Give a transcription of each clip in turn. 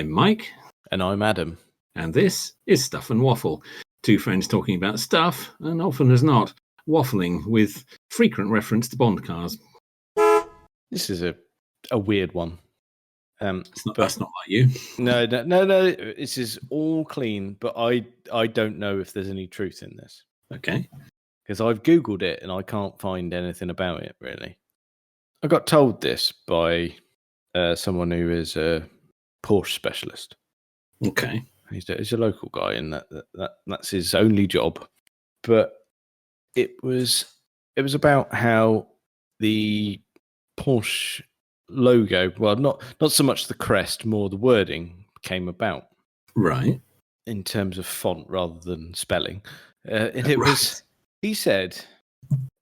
I'm Mike. And I'm Adam. And this is Stuff and Waffle. Two friends talking about stuff, and often as not, waffling with frequent reference to Bond cars. This is a weird one. That's not like you. No. This is all clean, but I don't know if there's any truth in this. Okay. Because I've Googled it and I can't find anything about it, really. I got told this by someone who is a Porsche specialist. Okay. He's a local guy, and that's his only job. But it was about how the Porsche logo, well, not so much the crest, more the wording came about. Right. In terms of font rather than spelling. And it was, he said,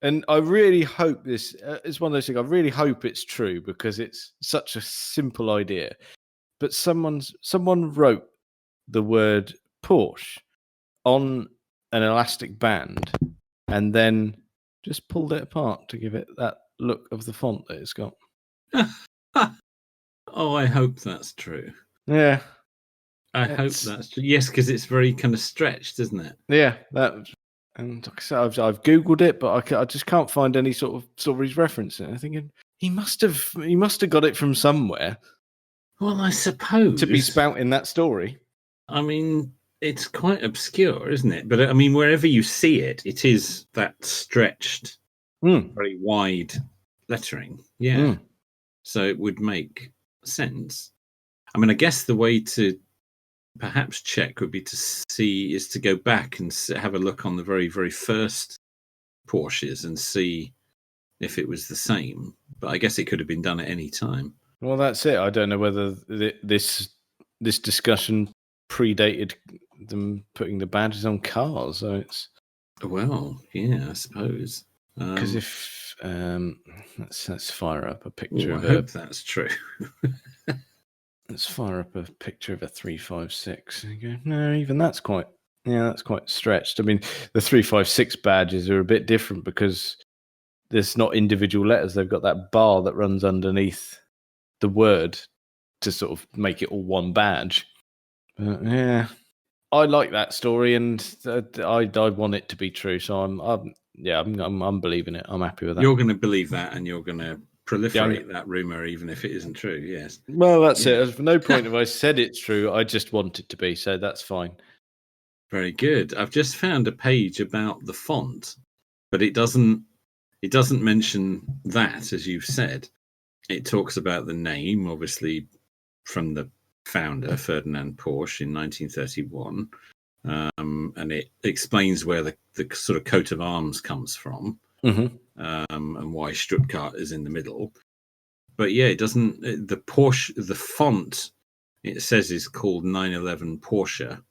and I really hope this is one of those things, I really hope it's true because it's such a simple idea. But someone wrote the word Porsche on an elastic band and then just pulled it apart to give it that look of the font that it's got. Oh, I hope that's true. Yeah. I hope that's true. Yes, because it's very kind of stretched, isn't it? Yeah, and like I said, I've Googled it, but I just can't find any sort of stories referencing it. I'm thinking he must have got it from somewhere. Well, I suppose to be spouting that story. I mean, it's quite obscure, isn't it? But I mean, wherever you see it, it is that stretched, very wide lettering. Yeah. So it would make sense. I mean, I guess the way to perhaps check would be to go back and have a look on the very, very first Porsches and see if it was the same. But I guess it could have been done at any time. Well, that's it. I don't know whether this discussion predated them putting the badges on cars. So it's yeah, I suppose. Because if let's fire up a picture of I hope that's true. Let's fire up a picture of a 356. And you go, no, even that's quite stretched. I mean, the 356 badges are a bit different because there's not individual letters. They've got that bar that runs underneath the word to sort of make it all one badge. But yeah, I like that story, and I want it to be true. So I'm believing it. I'm happy with that. You're going to believe that, and you're going to proliferate that rumor, even if it isn't true. Yes. Well, that's it. There's no point if I said it's true. I just want it to be, so that's fine. Very good. I've just found a page about the font, but it doesn't mention that, as you've said. It talks about the name, obviously, from the founder, Ferdinand Porsche, in 1931. And it explains where the sort of coat of arms comes from, and why Stuttgart is in the middle. But yeah, it doesn't. The Porsche, the font, it says is called 911 Porsche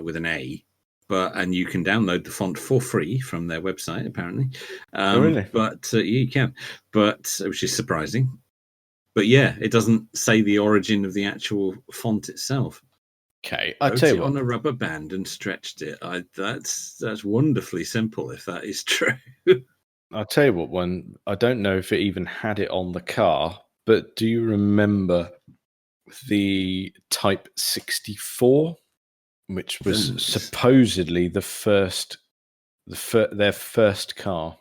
with an A. And you can download the font for free from their website, apparently. Really? But you can. Which is surprising. But yeah, it doesn't say the origin of the actual font itself. Okay, I tell you what. On a rubber band and stretched it. That's wonderfully simple. If that is true, I'll tell you what. One, I don't know if it even had it on the car, but do you remember the Type 64, which was supposedly their first car?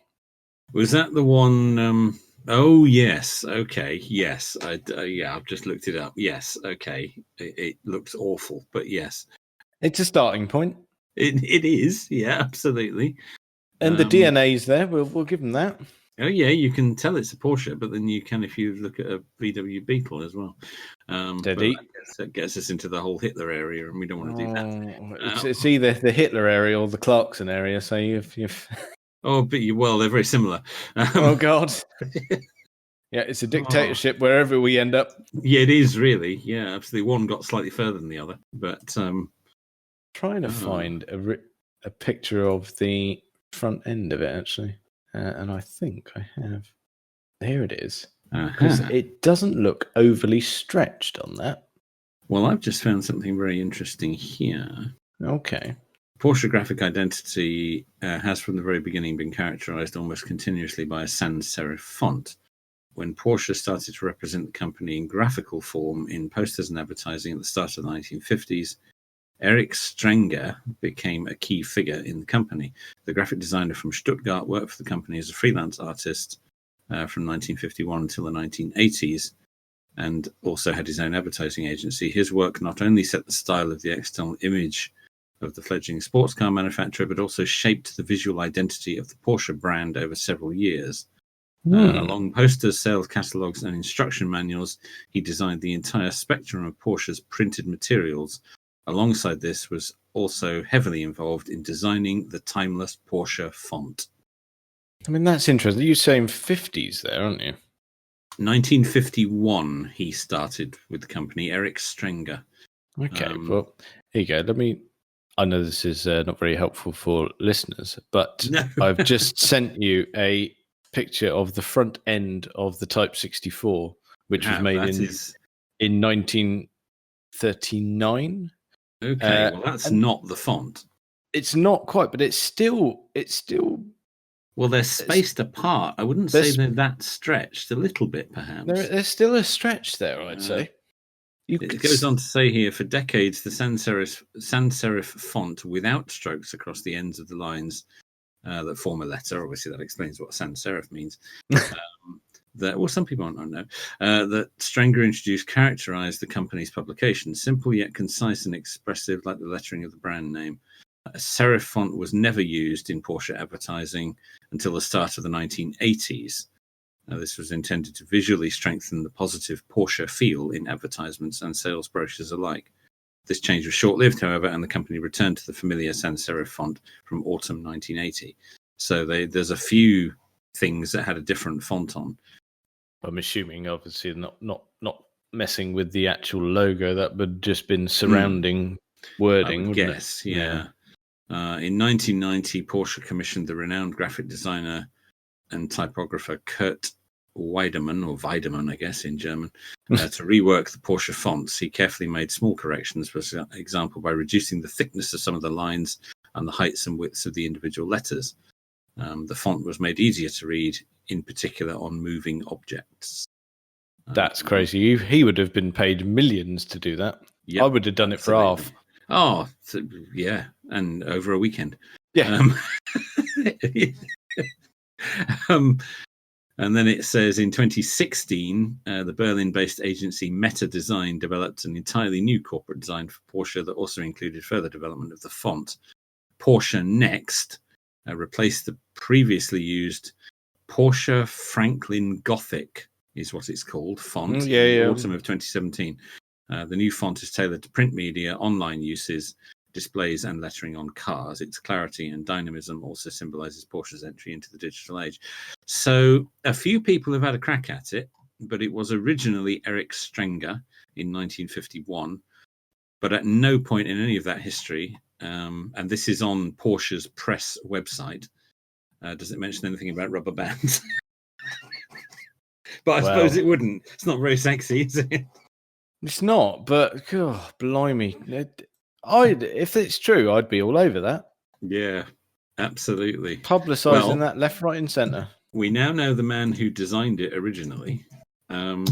Was that the one? Oh yes, okay, yes. I've just looked it up. Yes, okay. It looks awful, but yes, it's a starting point. It is, yeah, absolutely. And the DNA's there. We'll give them that. Oh yeah, you can tell it's a Porsche, but then you can if you look at a VW Beetle as well. That gets us into the whole Hitler area, and we don't want to do that. It's either the Hitler area or the Clarkson area. So you've. Oh, but they're very similar. Oh God. Yeah, it's a dictatorship wherever we end up. Yeah, it is really. Yeah, absolutely. One got slightly further than the other, but trying to find a picture of the front end of it actually, and I think I have. Here it is. Because it doesn't look overly stretched on that. Well, I've just found something very interesting here. Okay. Porsche graphic identity has from the very beginning been characterized almost continuously by a sans serif font, when Porsche started to represent the company in graphical form in posters and advertising at the start of the 1950s, Erich Strenger became a key figure in the company. The graphic designer from Stuttgart worked for the company as a freelance artist from 1951 until the 1980s, and also had his own advertising agency. His work not only set the style of the external image of the fledgling sports car manufacturer, but also shaped the visual identity of the Porsche brand over several years. Along posters, sales catalogues, and instruction manuals, he designed the entire spectrum of Porsche's printed materials. Alongside this, was also heavily involved in designing the timeless Porsche font. I mean, that's interesting. You're saying 50s there, aren't you? 1951, he started with the company, Erich Strenger. Okay, well, here you go. I know this is not very helpful for listeners, but No. I've just sent you a picture of the front end of the Type 64, which was made in 1939. Okay, well, that's not the font. It's not quite, but it's still. Well, they're spaced apart. I wouldn't say they're that stretched. A little bit, perhaps. There's still a stretch there, I'd say. It goes on to say here, for decades, the sans serif font without strokes across the ends of the lines that form a letter. Obviously, that explains what sans serif means. Some people might not know, that Strenger introduced characterized the company's publication, simple yet concise and expressive, like the lettering of the brand name. A serif font was never used in Porsche advertising until the start of the 1980s. This was intended to visually strengthen the positive Porsche feel in advertisements and sales brochures alike. This change was short-lived, however, and the company returned to the familiar sans serif font from autumn 1980. So there's a few things that had a different font on. I'm assuming, obviously, not messing with the actual logo. That would just been surrounding wording. I would guess, yeah. In 1990, Porsche commissioned the renowned graphic designer and typographer Kurt Weidemann, I guess, in German, to rework the Porsche fonts. He carefully made small corrections, for example, by reducing the thickness of some of the lines and the heights and widths of the individual letters. The font was made easier to read, in particular on moving objects. That's crazy. He would have been paid millions to do that. Yep, I would have done it for half. Oh, yeah, and over a weekend. Yeah. And then it says in 2016, the Berlin-based agency Meta Design developed an entirely new corporate design for Porsche that also included further development of the font. Porsche Next replaced the previously used Porsche Franklin Gothic, is what it's called, font, in the autumn of 2017. The new font is tailored to print media, online uses, displays and lettering on cars. Its clarity and dynamism also symbolizes Porsche's entry into the digital age. So a few people have had a crack at it, but it was originally Erich Strenger in 1951. But at no point in any of that history, and this is on Porsche's press website, does it mention anything about rubber bands? But I suppose it wouldn't. It's not very sexy, is it? It's not, but blimey. If it's true, I'd be all over that. Yeah, absolutely. Publicising that left, right, and centre. We now know the man who designed it originally. Are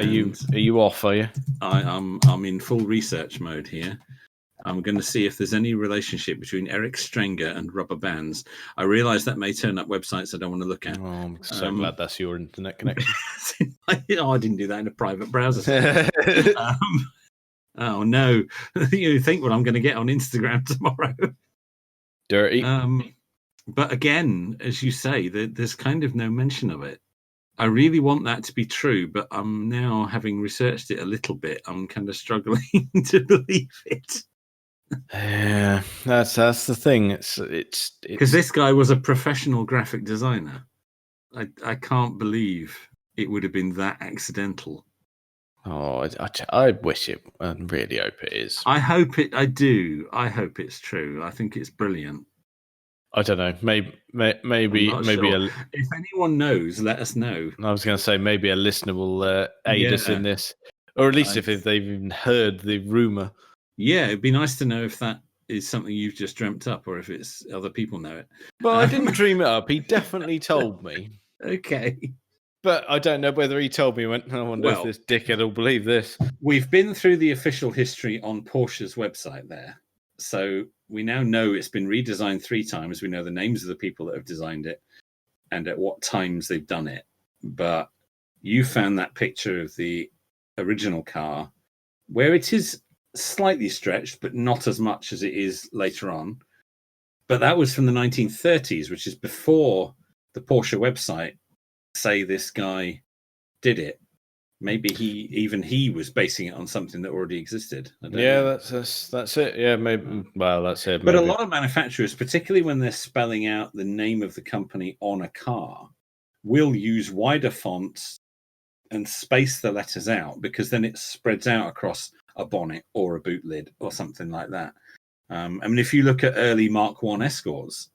you off? Are you? I'm in full research mode here. I'm going to see if there's any relationship between Erich Strenger and rubber bands. I realise that may turn up websites I don't want to look at. Oh, I'm so glad that's your internet connection. I didn't do that in a private browser. Oh no! You think what I'm going to get on Instagram tomorrow? Dirty. But again, as you say, there's kind of no mention of it. I really want that to be true, but I'm now, having researched it a little bit, I'm kind of struggling to believe it. Yeah, that's the thing. It's because this guy was a professional graphic designer. I can't believe it would have been that accidental. Oh, I wish it. I really hope it is. I do. I hope it's true. I think it's brilliant. I don't know. Maybe sure. If anyone knows, let us know. I was going to say maybe a listener will aid us in this, or at least if they've even heard the rumor. Yeah, it'd be nice to know if that is something you've just dreamt up, or if it's other people know it. Well, I didn't dream it up. He definitely told me. Okay. But I don't know whether he told me. I wonder if this dickhead will believe this. We've been through the official history on Porsche's website there. So we now know it's been redesigned 3 times. We know the names of the people that have designed it and at what times they've done it. But you found that picture of the original car where it is slightly stretched, but not as much as it is later on. But that was from the 1930s, which is before the Porsche website say this guy did it. Maybe he was basing it on something that already existed. That's it. Yeah, maybe. Well, that's it. But a lot of manufacturers, particularly when they're spelling out the name of the company on a car, will use wider fonts and space the letters out because then it spreads out across a bonnet or a boot lid or something like that. I mean, if you look at early Mark I Escorts,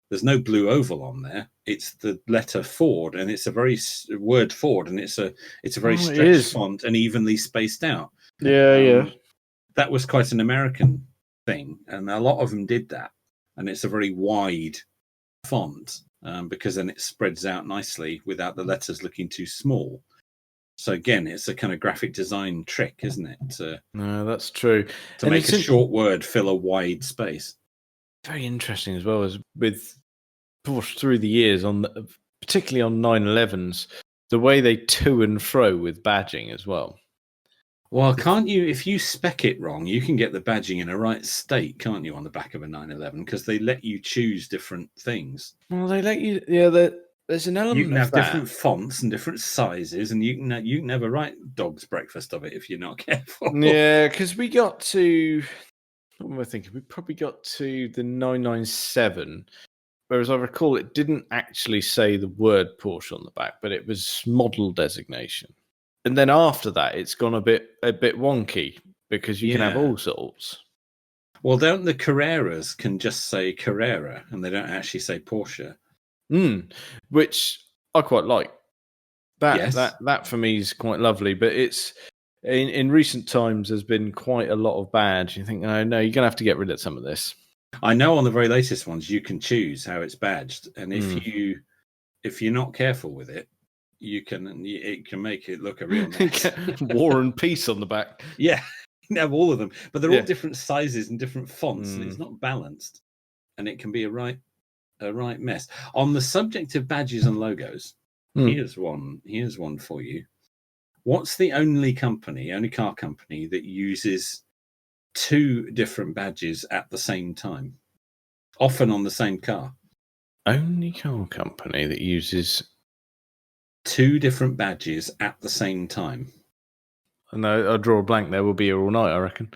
there's no blue oval on there. It's the letter Ford, and it's a very word Ford, and it's a very stretched font and evenly spaced out. Yeah. That was quite an American thing, and a lot of them did that. And it's a very wide font because then it spreads out nicely without the letters looking too small. So again, it's a kind of graphic design trick, isn't it? No, that's true. To make a short word fill a wide space. Very interesting as well as with Porsche through the years, particularly on 911s, the way they to and fro with badging as well. Well, can't you? If you spec it wrong, you can get the badging in a right state, can't you, on the back of a 911? Because they let you choose different things. Well, they let you. Yeah, there's an element. You can have different fonts and different sizes, and you can never write dog's breakfast of it if you're not careful. Yeah, because we got to. What am I thinking? We probably got to the 997, whereas I recall it didn't actually say the word Porsche on the back, but it was model designation. And then after that, it's gone a bit wonky because you can have all sorts. Well, don't the Carreras can just say Carrera and they don't actually say Porsche? Which I quite like. That for me is quite lovely. But it's in recent times there's been quite a lot of badge. You think, oh no, you're gonna have to get rid of some of this. I know on the very latest ones you can choose how it's badged, and if you're not careful with it, it can make it look a real mess. War and Peace on the back. Yeah, you can have all of them, but they're all different sizes and different fonts, and it's not balanced, and it can be a right mess. On the subject of badges and logos, here's one for you. What's the only car company that uses 2 different badges at the same time, often on the same car? Only car company that uses 2 different badges at the same time. No, I'll draw a blank. There will be here all night, I reckon.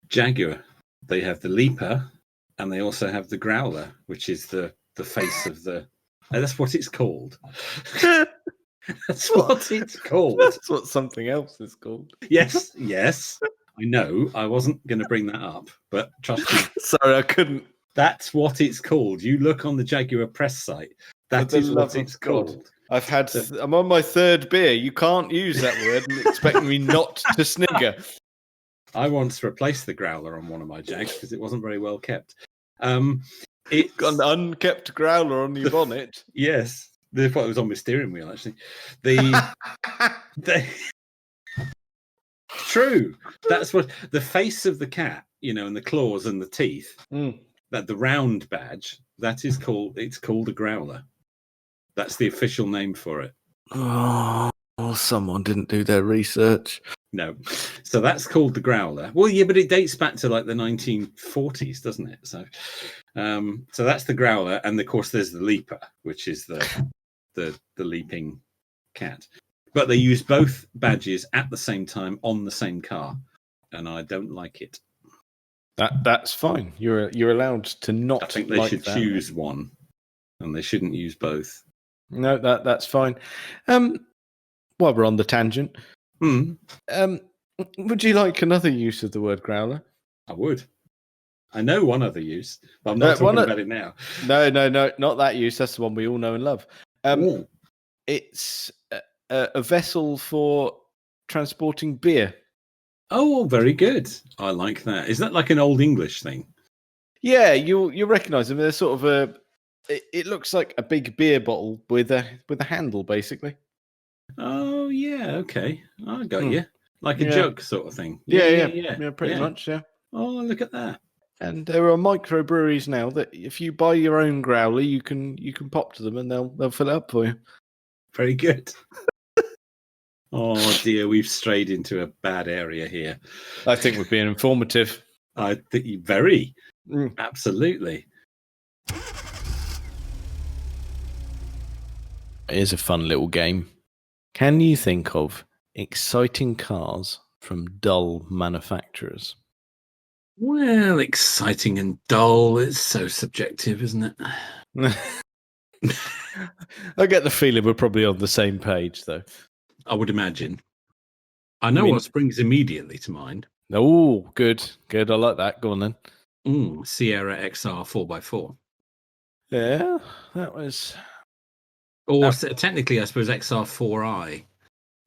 Jaguar. They have the Leaper, and they also have the Growler, which is the face of the. That's what it's called. That's what it's called. That's what something else is called. Yes. I know. I wasn't going to bring that up, but trust me. Sorry, I couldn't. That's what it's called. You look on the Jaguar press site. That is what it's called. I'm on my 3rd beer. You can't use that word and expect me not to snigger. I once replaced the Growler on one of my Jags because it wasn't very well kept. It's got an unkept Growler on your bonnet. Yes. It was on my steering wheel, actually. True. That's what the face of the cat, and the claws and the teeth. That the round badge, it's called a Growler. That's the official name for it. Oh, someone didn't do their research. No. So that's called the Growler. Well, yeah, but it dates back to like the 1940s, doesn't it? So that's the Growler, and of course there's the Leaper, which is the leaping cat. But they use both badges at the same time on the same car, and I don't like it. That's fine. You're allowed to not. I think they should choose one, and they shouldn't use both. No, that's fine. While we're on the tangent, would you like another use of the word Growler? I would. I know one other use, but I'm not talking about it now. No, not that use. That's the one we all know and love. It's a vessel for transporting beer. Oh, very good. I like that. Is that like an old English thing? Yeah, you'll recognise them. They're sort of it looks like a big beer bottle with a handle, basically. Oh yeah, okay. I got Hmm. you. Like a Yeah. jug sort of thing. Yeah, pretty Yeah. much, yeah. Oh, look at that. And there are microbreweries now that if you buy your own growler, you can pop to them and they'll fill it up for you. Very good. Oh dear, we've strayed into a bad area here. I think we're being informative. I think you very Mm. absolutely. Here's a fun little game. Can you think of exciting cars from dull manufacturers? Well, exciting and dull. It's so subjective, isn't it? I get the feeling we're probably on the same page, though. I would imagine. I I know mean, what springs immediately to mind. oh, good. I like that. Go on then. Sierra XR 4x4. Yeah, that was. Or technically, I suppose XR4i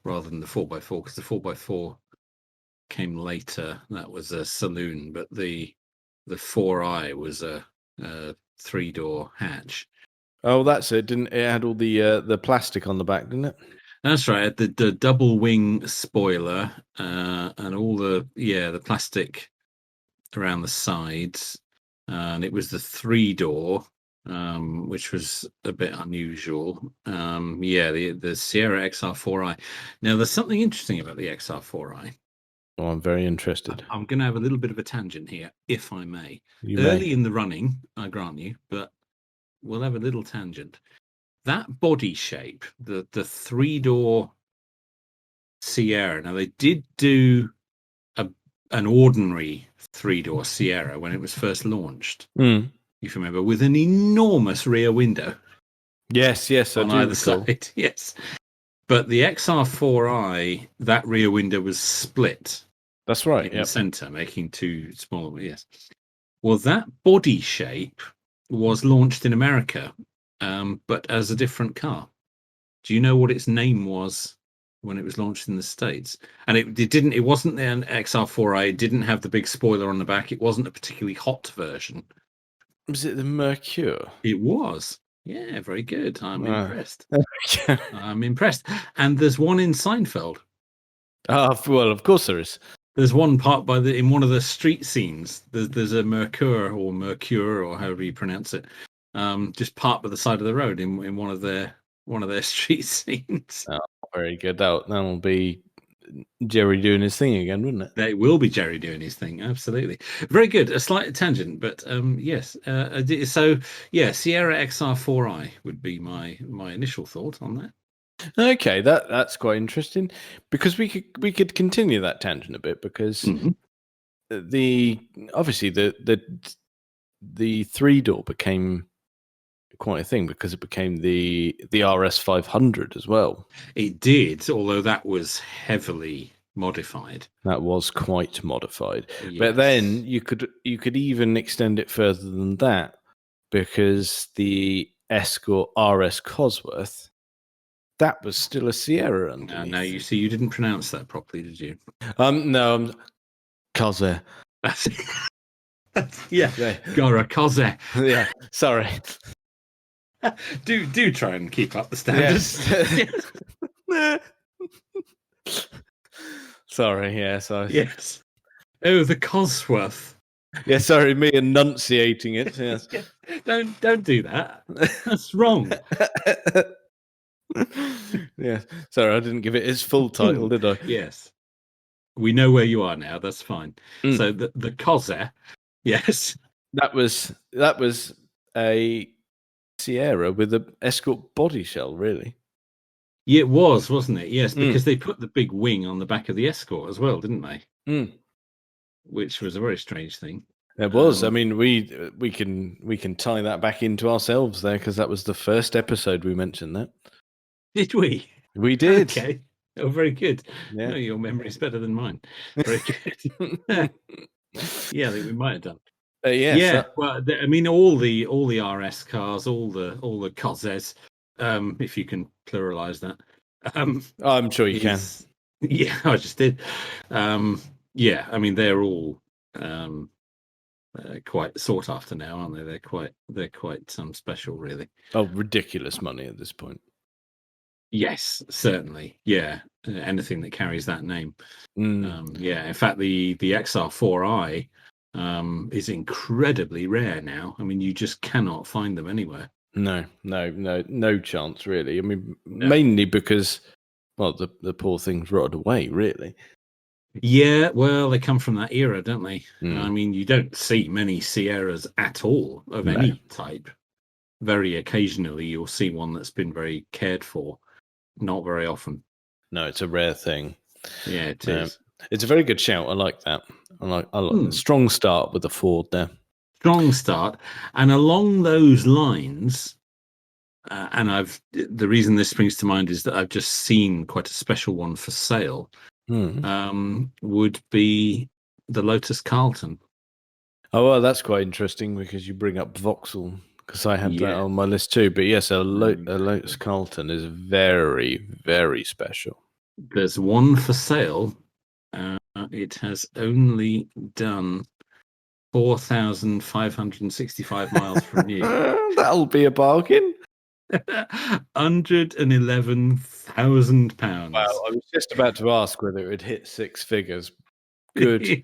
rather than the 4x4, because the 4x4 came later. That was a saloon, but the 4i was a 3-door hatch. Oh, that's it. Didn't it had all the plastic on the back, didn't it? That's right. The double wing spoiler and all the plastic around the sides, and it was the 3-door, which was a bit unusual. The Sierra XR4i. Now, there's something interesting about the XR4i. Oh, I'm very interested. I'm going to have a little bit of a tangent here, if I may. You Early may. in the running, I grant you, but we'll have a little tangent. That body shape, the 3-door Sierra. Now, they did do an ordinary 3-door Sierra when it was first launched. Mm. If you remember, with an enormous rear window. Yes, I on do either recall. side. Yes, but the XR4i, that rear window was split. That's right. In the center, making two smaller. Yes. Well, that body shape was launched in America, but as a different car. Do you know what its name was when it was launched in the States? And it didn't. It wasn't an XR4i. It didn't have the big spoiler on the back. It wasn't a particularly hot version. Was it the Mercure? It was. Yeah, very good. I'm impressed. Yeah. I'm impressed. And there's one in Seinfeld. Well, of course there is. There's one part in one of the street scenes. There's a Mercure or however you pronounce it, just parked by the side of the road in one of their street scenes. Oh, very good. That'll be Jerry doing his thing again, wouldn't it? They will be Jerry doing his thing. Absolutely, very good. A slight tangent, but yes. So yeah, Sierra XR4i would be my initial thought on that. Okay, that's quite interesting because we could continue that tangent a bit because obviously the 3-door became quite a thing because it became the RS 500 as well. It did, although that was heavily modified. That was quite modified, Yes. but then you could even extend it further than that because the Escort RS Cosworth. That was still a Sierra underneath. Now you see, you didn't pronounce that properly, did you? No, Cosworth. Yeah, Gora Koze. Yeah, sorry. Do try and keep up the standards. Yes. Sorry, yes. Yes. Oh, the Cosworth. Yeah, sorry, me enunciating it. Yes. Don't do that. That's wrong. Yeah, sorry, I didn't give it its full title, did I? Yes. We know where you are now. That's fine. So the Koze, yes. That was a Sierra with an Escort body shell, really. Yeah, it was, wasn't it? Yes, because they put the big wing on the back of the Escort as well, didn't they? Which was a very strange thing. It was. I mean, we can tie that back into ourselves there because that was the first episode we mentioned that. Did we? We did. Okay. Oh, very good. Yeah. No, your memory is better than mine. Very good. Yeah, I think we might have done. Yes, yeah. Well, I mean, all the RS cars, all the Kozes, if you can pluralize that. I'm sure you can. Yeah, I just did. Yeah, I mean, they're all quite sought after now, aren't they? They're quite special, really. Oh, ridiculous money at this point. Yes, certainly. Yeah, anything that carries that name. Mm. Yeah, in fact, the XR4i is incredibly rare now. I mean, you just cannot find them anywhere. No chance really. I mean, No. mainly because, well, the poor thing's rotted away, really. Yeah, well, they come from that era, don't they? I Mm. mean, you don't see many Sierras at all of No, any type. Very occasionally, you'll see one that's been very cared for. Not very often. no, it's a rare thing. Yeah, it No, is. it's a very good shout. I like that. I like a Hmm. strong start with the Ford there. Strong start. And along those lines, and the reason this springs to mind is that I've just seen quite a special one for sale. Would be the Lotus Carlton. Oh, well, that's quite interesting because you bring up Vauxhall, because I had that Yeah, on my list too. But yes, a Lotus exactly. Carlton is very, very special. There's one for sale. It has only done 4,565 miles from new. That'll be a bargain. Wow, £111,000. I was just about to ask whether it would hit six figures. Good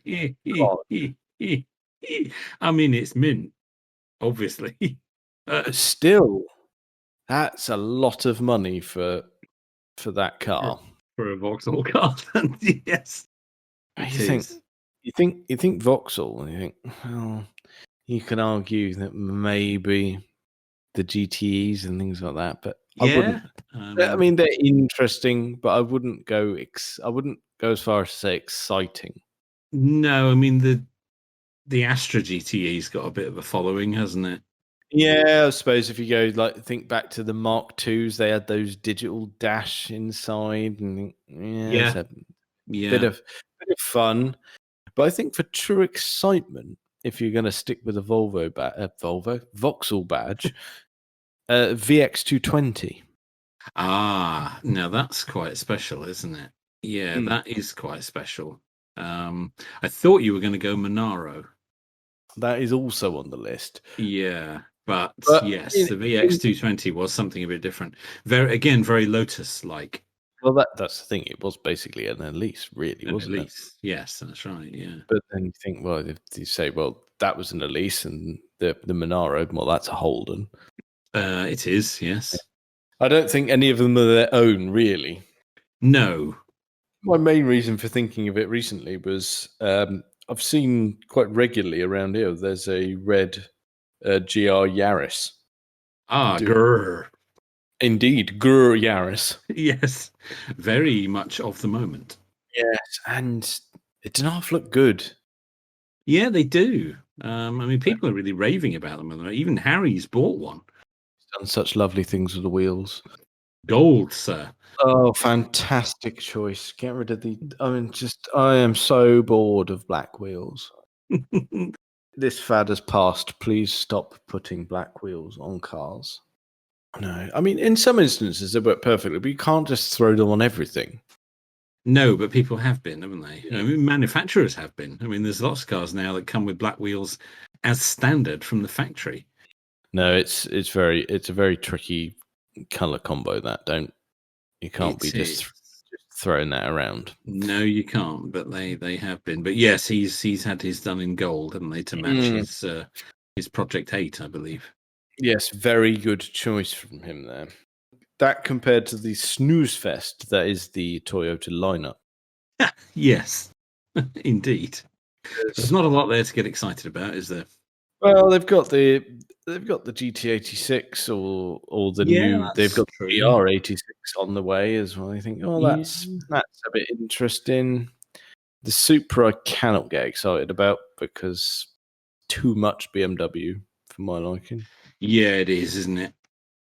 God. I mean, it's mint, obviously. But still, that's a lot of money for that for, car. for a Vauxhall car. Yes, You it think is. you think Vauxhall, and you think, well, you can argue that maybe the GTEs and things like that, but I Yeah. wouldn't. I mean, they're interesting, but I wouldn't go. I wouldn't go as far as to say exciting. No, I mean the Astra GTE's got a bit of a following, hasn't it? Yeah, I suppose if you go think back to the Mark IIs, they had those digital dash inside, and yeah, it's Yeah, a yeah. bit of fun. But I think for true excitement, if you're going to stick with a Vauxhall badge, VX220. Now that's quite special, isn't it? Yeah, Mm. that is quite special. I thought you were going to go Monaro. That is also on the list. Yeah, but But yes, the VX220 was something a bit different. Very Lotus-like. well, that's the thing. It was basically an Elise, really, An wasn't it? Elise. Yes, that's right. Yeah. But then you think, well, if you say, well, that was an Elise, and the Monaro, well, that's a Holden. It is. Yes. I don't think any of them are their own, really. No. My main reason for thinking of it recently was I've seen quite regularly around here. There's a red GR Yaris. Grr. Indeed, GR Yaris. Yes. Very much of the moment. Yes, and it did not look good. Yeah, they do. I mean, people are really raving about them. Even Harry's bought one. He's done such lovely things with the wheels. Gold, sir. Oh, fantastic choice. Get rid of the. I mean, I am so bored of black wheels. This fad has passed. Please stop putting black wheels on cars. No, I mean, in some instances they work perfectly, but you can't just throw them on everything. No, but people have been, haven't they? I mean, manufacturers have been. I mean, there's lots of cars now that come with black wheels as standard from the factory. No, it's a very tricky color combo. You can't be It is. just throwing that around. No, you can't. But they have been. But yes, he's had his done in gold, haven't they, to match his Project 8, I believe. Yes, very good choice from him there. That compared to the snooze fest that is the Toyota lineup. Yes, indeed. There's not a lot there to get excited about, is there? Well, they've got the GT86 or the new. They've got the GR86 on the way as well. I think, oh, that's a bit interesting. The Supra I cannot get excited about because too much BMW for my liking. Yeah, it is, isn't it?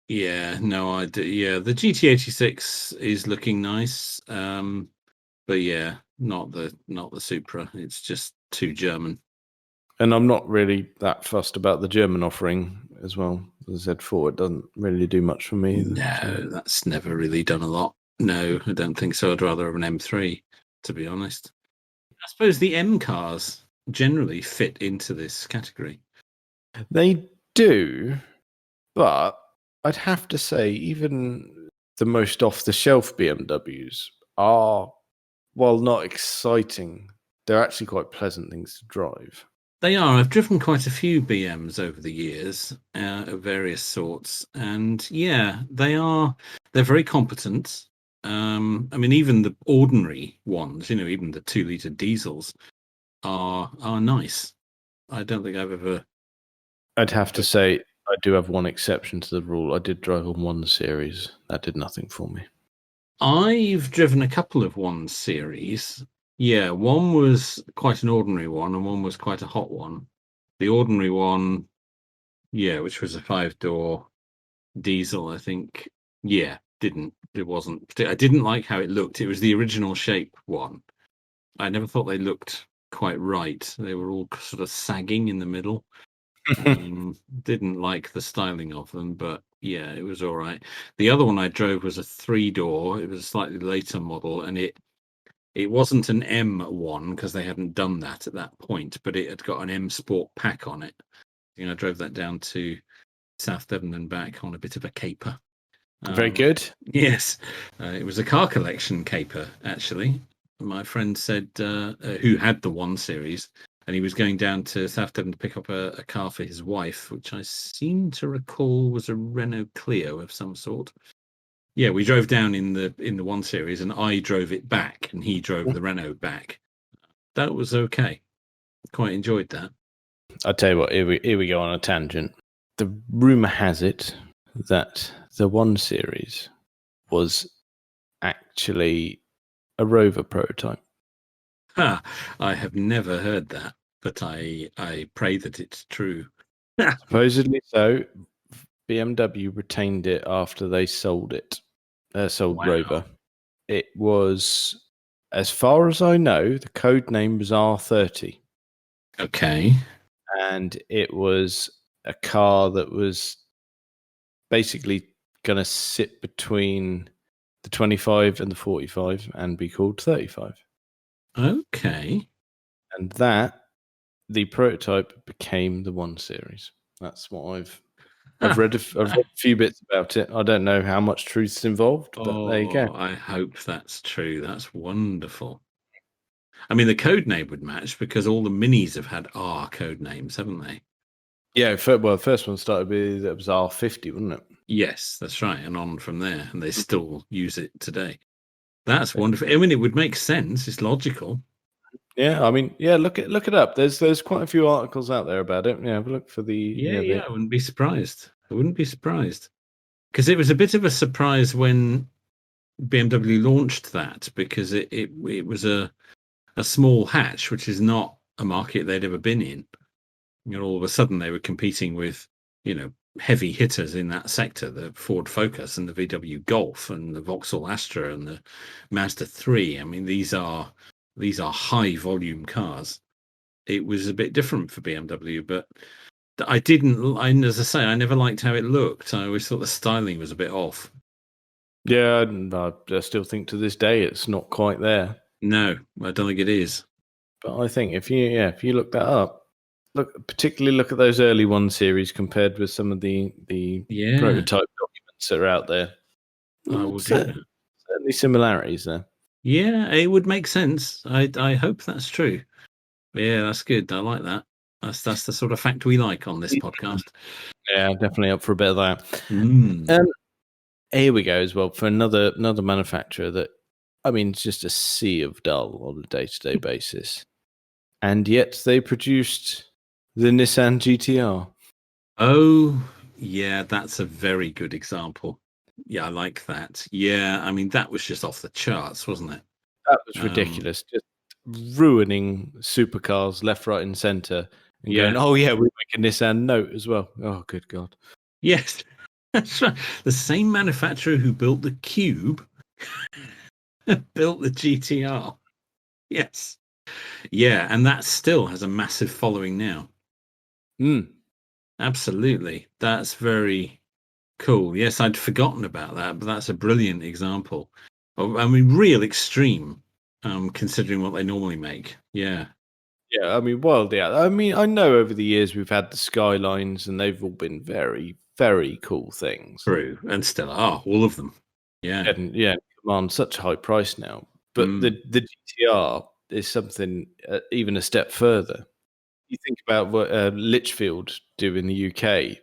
Yeah, no, I do. Yeah, the GT86 is looking nice. But yeah, not the Supra. It's just too German. And I'm not really that fussed about the German offering as well. The Z4, it doesn't really do much for me either. No, that's never really done a lot. No, I don't think so. I'd rather have an M3, to be honest. I suppose the M cars generally fit into this category. They do, but I'd have to say, even the most off-the-shelf BMWs are, while not exciting, they're actually quite pleasant things to drive. They are. I've driven quite a few BMs over the years of various sorts, and yeah, they are. They're very competent. I mean, even the ordinary ones, even the 2-liter diesels are nice. I don't think I've ever. I'd have to say I do have one exception to the rule. I did drive on 1 Series. That did nothing for me. I've driven a couple of 1 Series. Yeah, one was quite an ordinary one, and one was quite a hot one. The ordinary one, yeah, which was a 5-door diesel, I think. Yeah, it wasn't. I didn't like how it looked. It was the original shape one. I never thought they looked quite right. They were all sort of sagging in the middle. Didn't like the styling of them, but yeah, it was all right. The other one I drove was a 3-door. It was a slightly later model, and it wasn't an M1 because they hadn't done that at that point, but it had got an M Sport pack on it. I drove that down to South Devon and back on a bit of a caper. Very good. Yes, it was a car collection caper, actually. My friend said, who had the 1 Series, and he was going down to South Devon to pick up a car for his wife, which I seem to recall was a Renault Clio of some sort. Yeah, we drove down in the 1 Series, and I drove it back, and he drove the Renault back. That was okay. Quite enjoyed that. I'll tell you what, here we go on a tangent. The rumour has it that the 1 Series was actually a Rover prototype. I have never heard that, but I pray that it's true. Supposedly so. BMW retained it after they sold it. Sold Rover. It was, as far as I know, the code name was R30. Okay. And it was a car that was basically going to sit between the 25 and the 45 and be called 35. Okay. And the prototype became the 1 Series. That's what I've read a few bits about it. I don't know how much truth's involved, but there you go. I hope that's true. That's wonderful. I mean, the code name would match because all the minis have had R code names, haven't they? Yeah, the first one started with, it was R50, wasn't it? Yes, that's right. And on from there. And they still use it today. That's wonderful. I mean, it would make sense. It's logical. Yeah, I mean, yeah, look it up. There's quite a few articles out there about it. Yeah, have a look for the... Yeah, I wouldn't be surprised. I wouldn't be surprised. Because it was a bit of a surprise when BMW launched that, because it was a small hatch, which is not a market they'd ever been in. All of a sudden they were competing with, heavy hitters in that sector, the Ford Focus and the VW Golf and the Vauxhall Astra and the Mazda 3. I mean, these are high volume cars. It was a bit different for BMW, but as I say, I never liked how it looked. I always thought the styling was a bit off. Yeah, I still think to this day it's not quite there. No, I don't think it is. But I think if you look that up, particularly look at those early 1 Series compared with some of the prototype documents that are out there. I will do that. Certainly similarities there. Yeah, it would make sense. I hope that's true. Yeah, that's good. I like that. That's the sort of fact we like on this podcast. Yeah, definitely up for a bit of that. Mm. Here we go as well for another manufacturer that, I mean, it's just a sea of dull on a day-to-day basis. And yet they produced the Nissan GTR. Oh, yeah, that's a very good example. Yeah, I like that. Yeah, I mean, that was just off the charts, wasn't it? That was ridiculous. Just ruining supercars left, right, and centre. And going, oh, yeah, we make a Nissan Note as well. Oh, good God. Yes, that's right. The same manufacturer who built the Cube built the GTR. Yes. Yeah, and that still has a massive following now. Absolutely. That's very cool. Yes, I'd forgotten about that, but that's a brilliant example. I mean, real extreme, considering what they normally make. Yeah. Yeah, I mean, wild out. I mean, I know over the years we've had the Skylines, and they've all been very, very cool things. True, and still are, all of them. Yeah. And command such a high price now. But Mm. the GTR is something even a step further. You think about what Litchfield do in the UK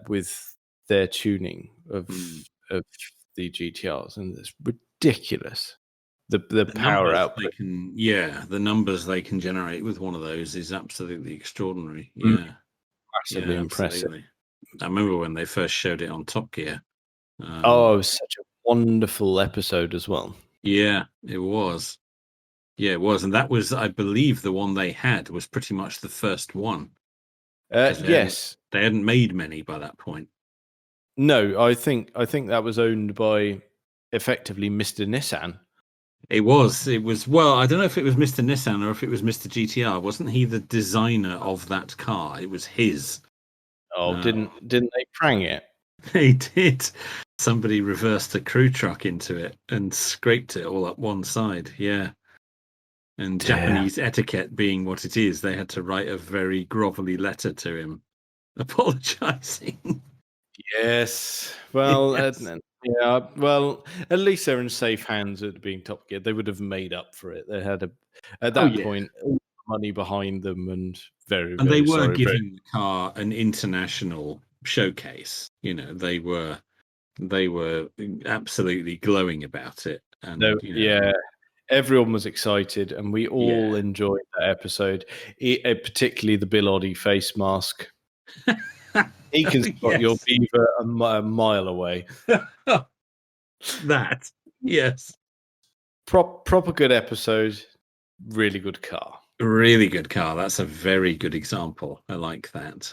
with their tuning of Mm. the GTRs, and it's ridiculous. The The power numbers they output. can, the numbers they can generate with one of those is absolutely extraordinary. Yeah. Massively Yeah, impressive. absolutely. I remember when they first showed it on Top Gear. Oh, it was such a wonderful episode as well. Yeah, it was. Yeah, it was. And that was, I believe, the one they had was pretty much the first one because Yes. they hadn't made many by that point. No, I think that was owned by effectively Mr. Nissan. It was. It was. Well, I don't know if it was Mr. Nissan or if it was Mr. GTR. Wasn't he the designer of that car? It was his. Oh, Uh, didn't they prang it? they did. Somebody reversed a crew truck into it and scraped it all up one side. Yeah. And Dear. Japanese etiquette being what it is, they had to write a very grovelly letter to him apologizing. Yes. Well, Yes. yeah. Well, at least they're in safe hands at being Top Gear. They would have made up for it. They had at Oh, that yeah. point all the money behind them, and very, And they very were sorry. giving the car an international showcase. They were absolutely glowing about it. No, And, yeah. Everyone was excited, and we all yeah. enjoyed that episode. Particularly the Bill Oddie face mask. He can spot your Yes. beaver a mile away. That. Yes. Proper good episode. Really good car. Really good car. That's a very good example. I like that.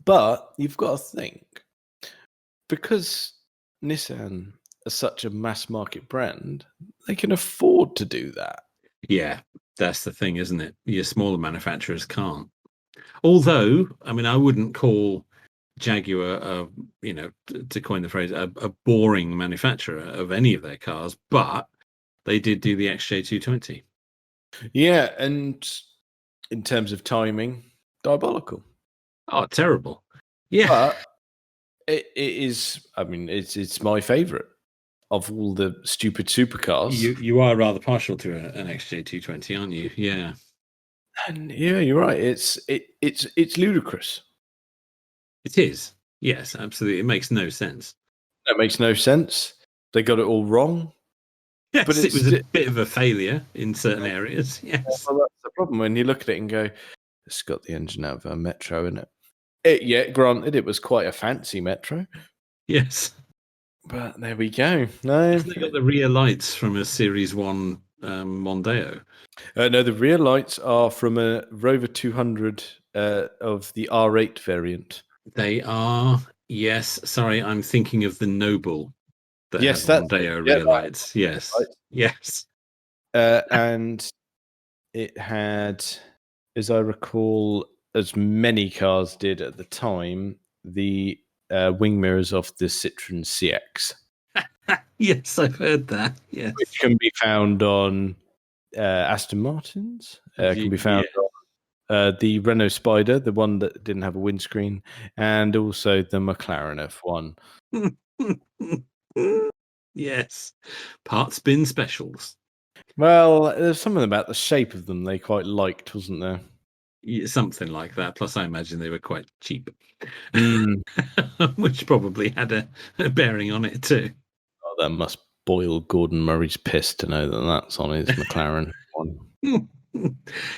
But you've got to think, because Nissan is such a mass market brand, they can afford to do that. Yeah, that's the thing, isn't it? Your smaller manufacturers can't. Although, I mean, I wouldn't call Jaguar, to coin the phrase, a boring manufacturer of any of their cars, but they did do the XJ220. Yeah, and in terms of timing, diabolical. Oh, terrible. Yeah. But it is, I mean, it's my favourite of all the stupid supercars. You are rather partial to an XJ220, aren't you? Yeah. And yeah, you're right. It's ludicrous. It is. Yes, absolutely. It makes no sense. That makes no sense. They got it all wrong. Yes, But it it's was a bit of a failure in certain areas. Yes. well, that's the problem when you look at it and go, it's got the engine out of a Metro in it. Yeah, granted, it was quite a fancy Metro. Yes. But there we go. No, Hasn't it got the rear lights from a Series 1 Mondeo? no, the rear lights are from a Rover 200 of the R8 variant. They are. Yes. Sorry, I'm thinking of the Noble that Yes, had that's Mondeo rear lights. Yes. right. Yes. And it had, as I recall, as many cars did at the time, the wing mirrors of the Citroen CX. Yes, I've heard that. Yes. Which can be found on Aston Martins. Can be found on the Renault Spider, the one that didn't have a windscreen, and also the McLaren F1. Yes. Part spin specials. Well, there's something about the shape of them they quite liked, wasn't there? Yeah, something like that. Plus, I imagine they were quite cheap, which probably had a bearing on it too. Oh, that must boil Gordon Murray's piss to know that that's on his McLaren one.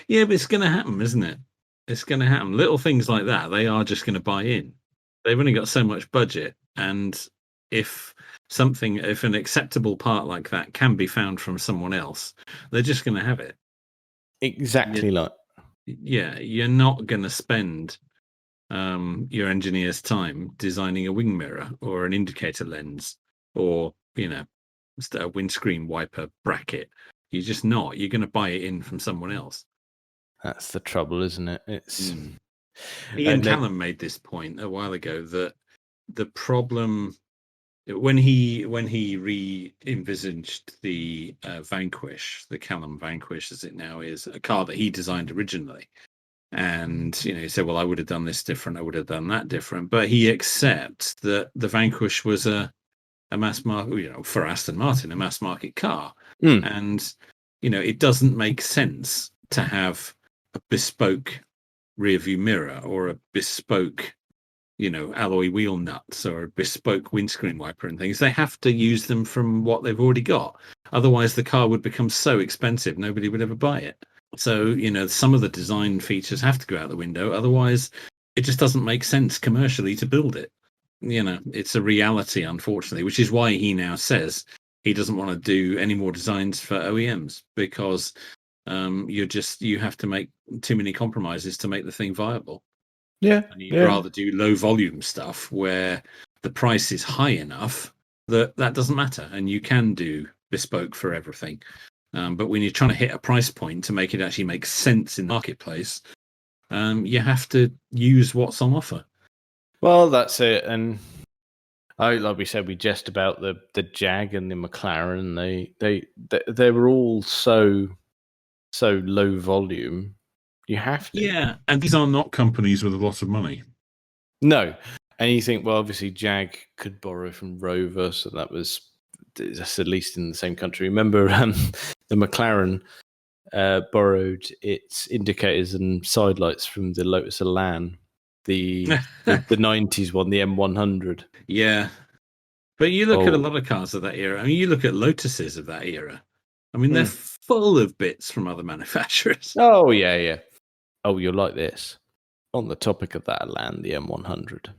Yeah, but it's going to happen, isn't it? It's going to happen. Little things like that, they are just going to buy in. They've only got so much budget, and if an acceptable part like that can be found from someone else, they're just going to have it. Exactly like. Yeah, you're not going to spend your engineer's time designing a wing mirror or an indicator lens or just a windscreen wiper bracket. You're just not. You're going to buy it in from someone else. That's the trouble, isn't it? It's Ian Callum made this point a while ago that the problem when he re-envisaged the Vanquish, the Callum Vanquish as it now is, a car that he designed originally. And he said, well, I would have done this different, I would have done that different, but he accepts that the Vanquish was a a mass market, for Aston Martin, a mass market car. Mm. And, it doesn't make sense to have a bespoke rear view mirror or a bespoke, alloy wheel nuts or a bespoke windscreen wiper and things. They have to use them from what they've already got. Otherwise, the car would become so expensive, nobody would ever buy it. So, some of the design features have to go out the window. Otherwise, it just doesn't make sense commercially to build it. It's a reality, unfortunately, which is why he now says he doesn't want to do any more designs for OEMs because you have to make too many compromises to make the thing viable. Yeah. And you'd rather do low volume stuff where the price is high enough that doesn't matter. And you can do bespoke for everything. But when you're trying to hit a price point to make it actually make sense in the marketplace, you have to use what's on offer. Well, that's it. And like we said, we jest about the Jag and the McLaren. They were all so low volume. You have to. Yeah, and these are not companies with a lot of money. No. And you think, well, obviously Jag could borrow from Rover, so that's at least in the same country. Remember, the McLaren borrowed its indicators and side lights from the Lotus Elan, the 90s one, the M100. Yeah. But you look at a lot of cars of that era. I mean, you look at Lotuses of that era. I mean, they're full of bits from other manufacturers. Oh, yeah. Oh, you'll like this. On the topic of that Elan, the M100,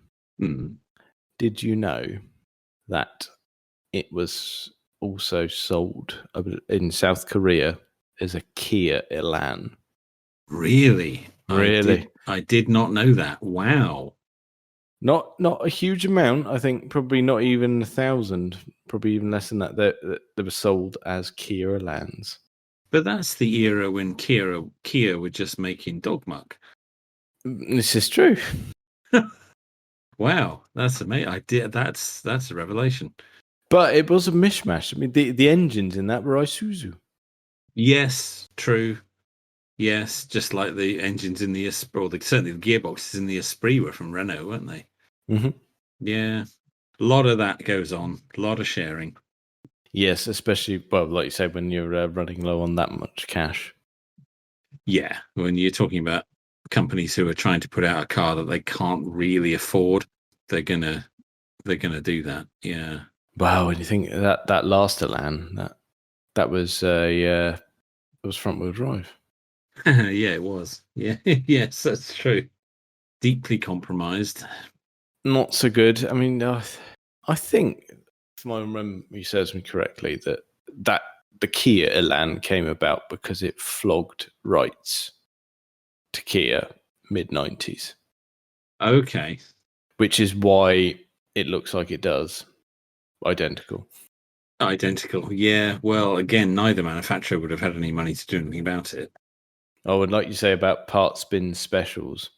did you know that it was also sold in South Korea as a Kia Elan? Really? Really? I did not know that. Wow. Not a huge amount. I think probably not even 1,000. Probably even less than that. They were sold as Kia Elans. But that's the era when Kia were just making dog muck. This is true. Wow, that's amazing. That's a revelation. But it was a mishmash. I mean, the engines in that were Isuzu. Yes, true. Yes, just like the engines in the Esprit, or certainly the gearboxes in the Esprit were from Renault, weren't they? Mm-hmm. Yeah, a lot of that goes on. A lot of sharing. Yes, especially, well, like you said, when you're running low on that much cash. Yeah, when you're talking about companies who are trying to put out a car that they can't really afford, they're gonna do that. Yeah. Wow, when you think that last Elan, that was it was front wheel drive. Yeah, it was. Yeah, yes, that's true. Deeply compromised. Not so good. I mean, I think, if my memory serves me correctly, that the Kia Elan came about because it flogged rights to Kia mid-90s. Okay. Which is why it looks like it does. Identical. Yeah. Well, again, neither manufacturer would have had any money to do anything about it. Oh, and like you say about part spin specials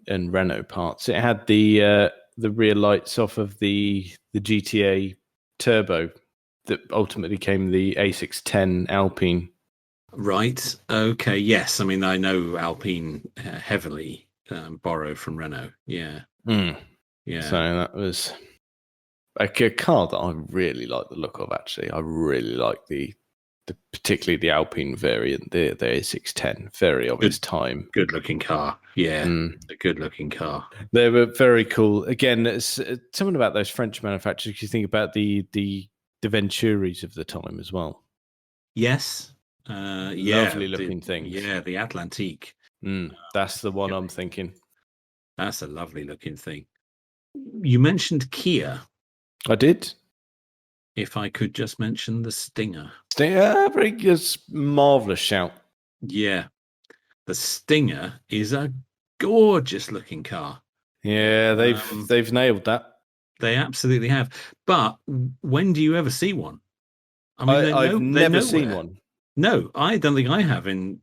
and Renault parts, it had the rear lights off of the GTA Turbo that ultimately became the A610 Alpine. Right. Okay. Yes. I mean, I know Alpine heavily borrow from Renault. Yeah. Yeah. So that was a car that I really like the look of. Actually, I really like the particularly the Alpine variant, the A610, very of its time. Good looking car. Yeah, a good looking car. They were very cool. Again, it's something about those French manufacturers. You think about the Venturis of the time as well. Yes. Lovely looking things. Yeah, the Atlantique. That's the one I'm thinking. That's a lovely looking thing. You mentioned Kia. I did. If I could just mention the Stinger. Very good, marvelous shout. Yeah, the Stinger is a gorgeous looking car. Yeah, they've nailed that. They absolutely have. But when do you ever see one? I mean, I've never seen one. No, I don't think I have in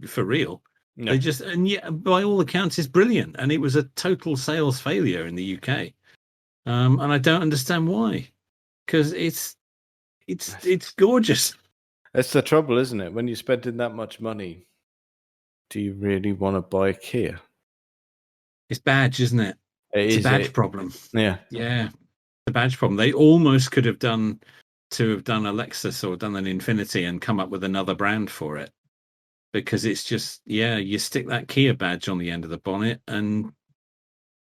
for real. No. They just, and yet by all accounts it's brilliant, and it was a total sales failure in the UK. And I don't understand why, because it's gorgeous. That's the trouble, isn't it? When you're spending that much money, do you really want to buy a Kia? It's badge, isn't it? It's a badge problem. Yeah. Yeah. the badge problem. They almost could have done a Lexus or done an Infiniti and come up with another brand for it, because it's just, you stick that Kia badge on the end of the bonnet and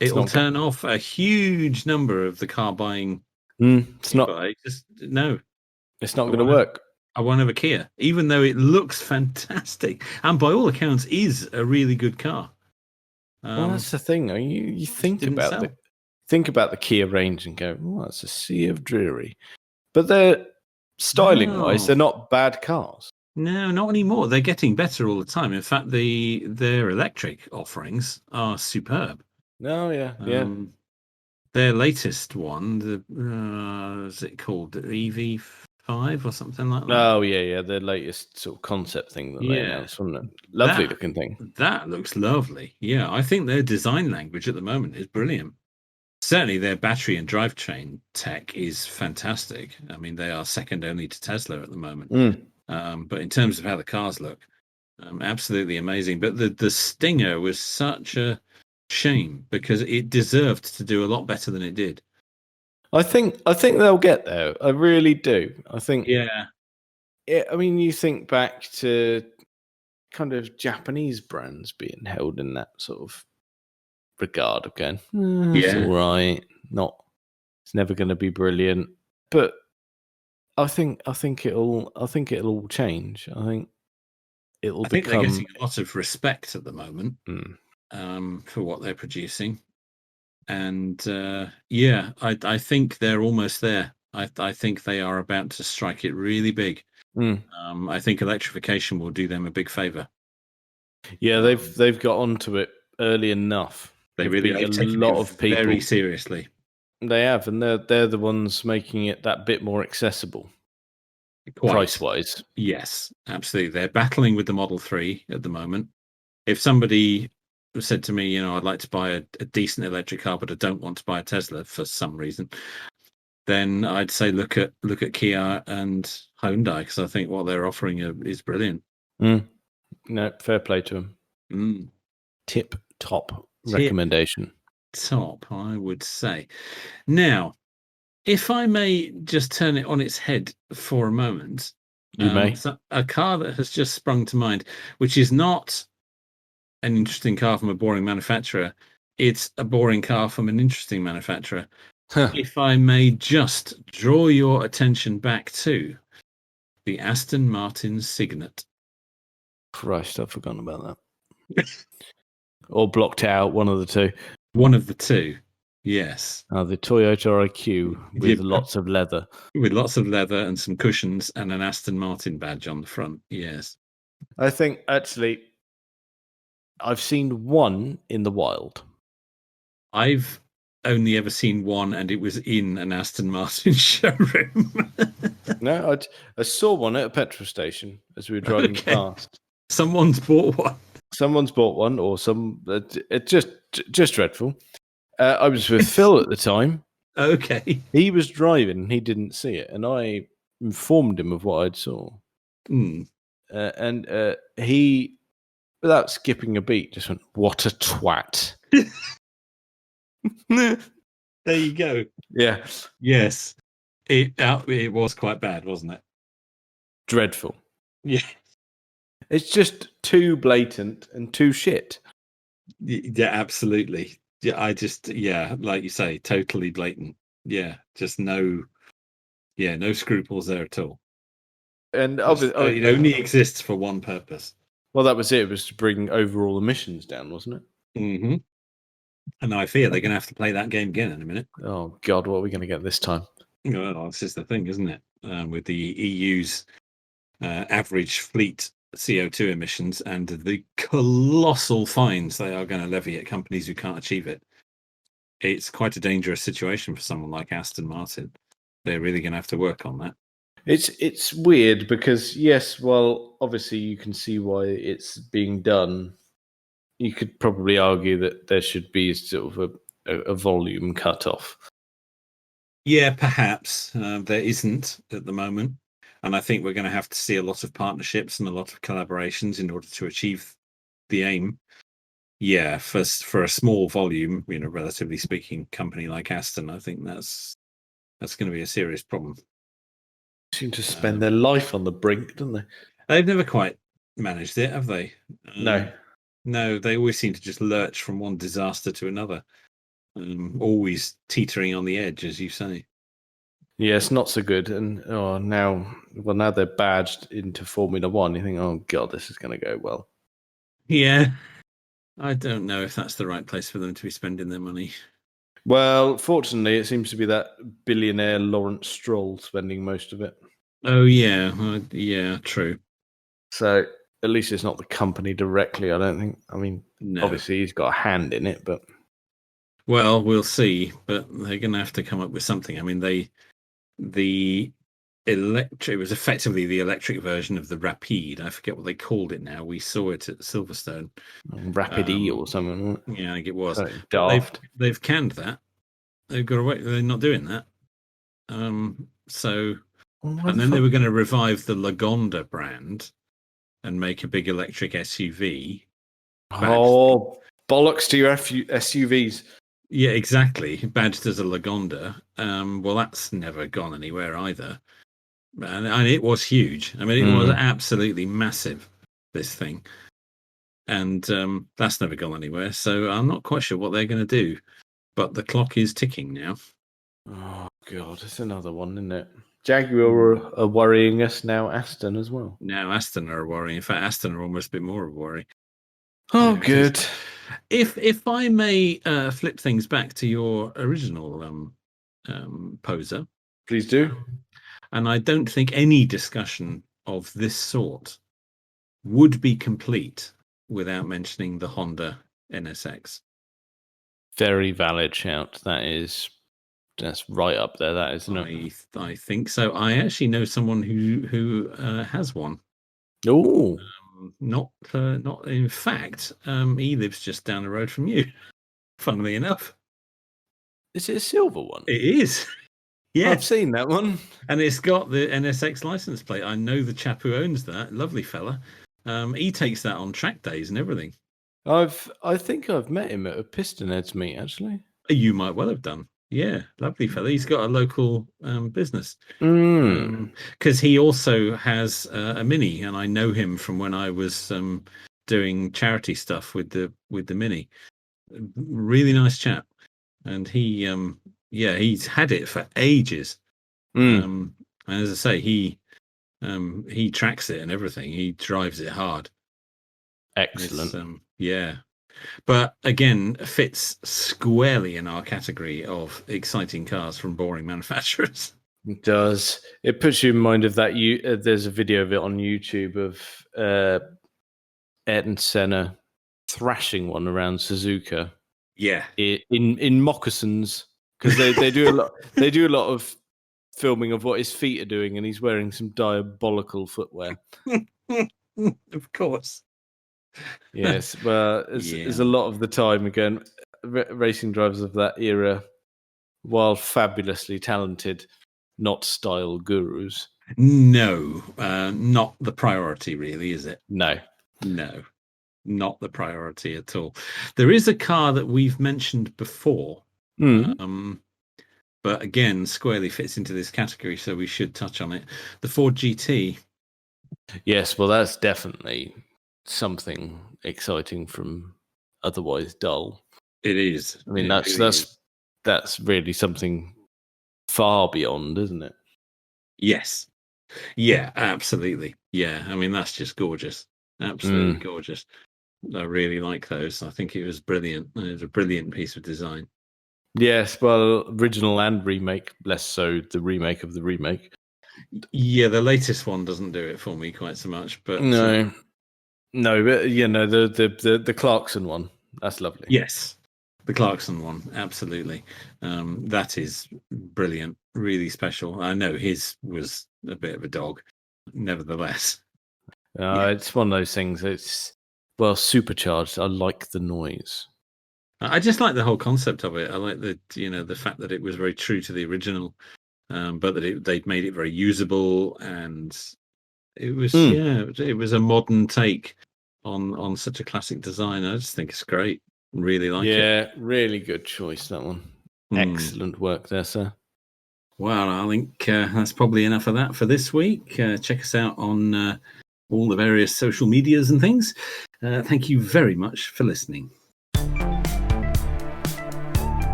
it'll turn off a huge number of the car buying. It's not. No, it's not going to work. I won't have a Kia, even though it looks fantastic and by all accounts is a really good car. Well, that's the thing. You think about the Kia range and go, "Oh, it's a sea of dreary," but they're styling-wise, they're not bad cars. No, not anymore. They're getting better all the time. In fact, their electric offerings are superb. Oh, yeah. Their latest one, is it called the EV5 or something like that? Oh, yeah. Their latest sort of concept thing that they announced, wasn't it? Lovely looking thing. That looks lovely. Yeah, I think their design language at the moment is brilliant. Certainly their battery and drivetrain tech is fantastic. I mean, they are second only to Tesla at the moment. But in terms of how the cars look, absolutely amazing. But the Stinger was such a shame because it deserved to do a lot better than it did. I think they'll get there. I really do. I think. Yeah. I mean, you think back to kind of Japanese brands being held in that sort of regard of going, it's all right. It's never going to be brilliant, but I think it'll all change. I think they're getting a lot of respect at the moment for what they're producing, and I think they're almost there. I think they are about to strike it really big. I think electrification will do them a big favor. Yeah, they've got onto it early enough. They've taken a lot of people very seriously. They have, and they're the ones making it that bit more accessible, price-wise. Yes, absolutely. They're battling with the Model 3 at the moment. If somebody said to me, I'd like to buy a decent electric car, but I don't want to buy a Tesla for some reason, then I'd say look at Kia and Hyundai, because I think what they're offering is brilliant. No, fair play to them. Tip-top recommendation. Top, I would say. Now, if I may just turn it on its head for a moment. You may. So a car that has just sprung to mind, which is not an interesting car from a boring manufacturer. It's a boring car from an interesting manufacturer. If I may just draw your attention back to the Aston Martin Cygnet. Christ, I've forgotten about that. Or blocked out, one of the two. One of the two, yes. The Toyota IQ with lots of leather. With lots of leather and some cushions and an Aston Martin badge on the front, yes. I think, actually, I've seen one in the wild. I've only ever seen one, and it was in an Aston Martin showroom. No, I saw one at a petrol station as we were driving past. Someone's bought one. Or it's just dreadful. I was with Phil at the time. Okay. He was driving and he didn't see it, and I informed him of what I'd saw. And he, without skipping a beat, just went, "What a twat." There you go. Yeah. Yes. It was quite bad, wasn't it? Dreadful. Yeah. It's just too blatant and too shit. Yeah, absolutely. Yeah, like you say, totally blatant. Yeah, just no scruples there at all. And it only exists for one purpose. Well, that was it. It was to bring overall emissions down, wasn't it? Mm-hmm. And I fear they're going to have to play that game again in a minute. Oh, God, what are we going to get this time? Well, this is the thing, isn't it? With the EU's average fleet CO2 emissions and the colossal fines they are going to levy at companies who can't achieve it. It's quite a dangerous situation for someone like Aston Martin. They're really going to have to work on that. It's weird because, yes, well, obviously you can see why it's being done. You could probably argue that there should be sort of a volume cut-off. Yeah, perhaps. There isn't at the moment. And I think we're going to have to see a lot of partnerships and a lot of collaborations in order to achieve the aim. Yeah, for a small volume, relatively speaking, company like Aston, I think that's that's going to be a serious problem. Seem to spend their life on the brink, don't they? They've never quite managed it, have they? No. No, they always seem to just lurch from one disaster to another. Always teetering on the edge, as you say. Yeah, it's not so good. And now they're badged into Formula One. You think, oh god, this is going to go well. Yeah, I don't know if that's the right place for them to be spending their money. Well, fortunately, it seems to be that billionaire Lawrence Stroll spending most of it. Oh yeah, yeah, true. So at least it's not the company directly. I don't think. I mean, No. obviously he's got a hand in it, but Well, we'll see. But they're going to have to come up with something. I mean, the electric. It was effectively the electric version of the Rapide. I forget what they called it now. We saw it at Silverstone. Rapid E or something. Yeah, I think it was. Daft. They've canned that. They've got away. They're not doing that. So, and then they were going to revive the Lagonda brand and make a big electric SUV. Oh, bollocks to your SUVs. Yeah, exactly. Badged as a Lagonda. Well, that's never gone anywhere either. And it was huge. I mean, it was absolutely massive, this thing. And that's never gone anywhere. So I'm not quite sure what they're going to do. But the clock is ticking now. Oh, God. It's another one, isn't it? Jaguar are worrying us now. Aston as well. Now Aston are worrying. In fact, Aston are almost a bit more of a worry. Oh, good. If I may flip things back to your original poser. Please do. And I don't think any discussion of this sort would be complete without mentioning the Honda NSX. Very valid shout. That's right up there. That isn't it? I think so. I actually know someone who has one. Oh, not in fact. He lives just down the road from you. Funnily enough, is it a silver one? It is. Yeah, I've seen that one, and it's got the NSX license plate. I know the chap who owns that. Lovely fella. He takes that on track days and everything. I think I've met him at a Piston Heads meet, actually. You might well have done. Yeah, lovely fella. He's got a local business. Because he also has a Mini, and I know him from when I was doing charity stuff with the Mini. Really nice chap, and he's had it for ages. And as I say, he tracks it and everything. He drives it hard. Excellent. Yeah. But again, fits squarely in our category of exciting cars from boring manufacturers. It does. It puts you in mind of that. There's a video of it on YouTube of Ayrton Senna thrashing one around Suzuka. Yeah, in moccasins, because they do a lot. They do a lot of filming of what his feet are doing, and he's wearing some diabolical footwear. Of course. Yes, but there's a lot of the time, again, racing drivers of that era, while fabulously talented, not style gurus. No, not the priority, really, is it? No, not the priority at all. There is a car that we've mentioned before, but again, squarely fits into this category, so we should touch on it. The Ford GT. Yes, well, that's definitely something exciting from otherwise dull. It is. I mean, that's really something far beyond, isn't it? Yes. Yeah, absolutely. Yeah, I mean, that's just gorgeous. Absolutely gorgeous. I really like those. I think it was brilliant. It was a brilliant piece of design. Yes, well, original and remake, less so the remake of the remake. Yeah, the latest one doesn't do it for me quite so much, but no, but the Clarkson one, that's lovely. Yes, the Clarkson one, absolutely. That is brilliant, really special. I know his was a bit of a dog, nevertheless. It's one of those things. It's supercharged. I like the noise. I just like the whole concept of it. I like the fact that it was very true to the original, but that they'd made it very usable, and it was it was a modern take on such a classic design. I just think it's great. Really like it. Yeah, really good choice, that one. Excellent work there, sir. Well, I think that's probably enough of that for this week. Check us out on all the various social medias and things. Thank you very much for listening.